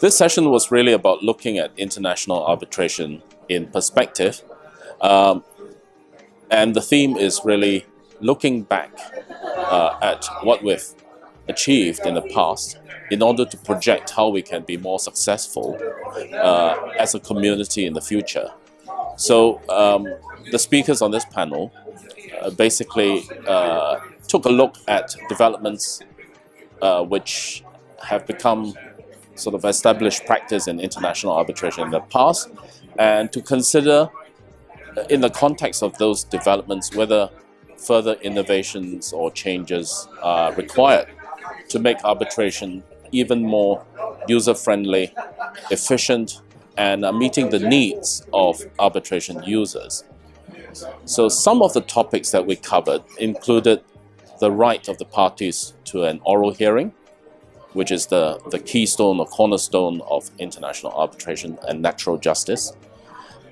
This session was really about looking at international arbitration in perspective. And the theme is really looking back at what we've achieved in the past in order to project how we can be more successful as a community in the future. So the speakers on this panel basically took a look at developments which have become sort of established practice in international arbitration in the past, and to consider in the context of those developments whether further innovations or changes are required to make arbitration even more user-friendly, efficient, and meeting the needs of arbitration users. So some of the topics that we covered included the right of the parties to an oral hearing, which is the keystone or cornerstone of international arbitration and natural justice.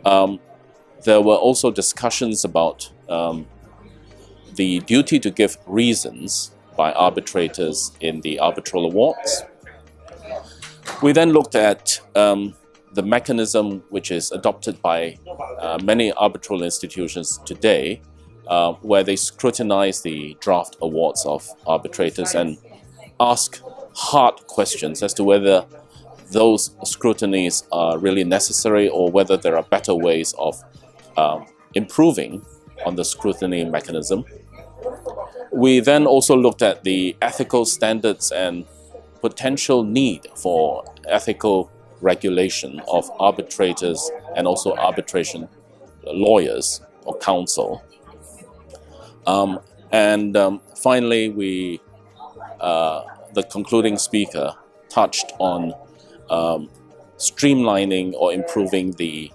There were also discussions about the duty to give reasons by arbitrators in the arbitral awards. We then looked at the mechanism which is adopted by many arbitral institutions today, where they scrutinize the draft awards of arbitrators and ask hard questions as to whether those scrutinies are really necessary or whether there are better ways of improving on the scrutiny mechanism. We then also looked at the ethical standards and potential need for ethical regulation of arbitrators and also arbitration lawyers or counsel. Finally, the concluding speaker touched on streamlining or improving the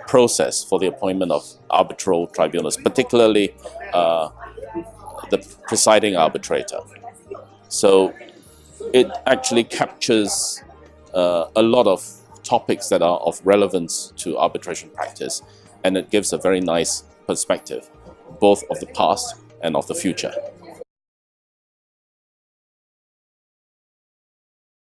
process for the appointment of arbitral tribunals, particularly the presiding arbitrator. So it actually captures a lot of topics that are of relevance to arbitration practice, and it gives a very nice perspective, both of the past and of the future.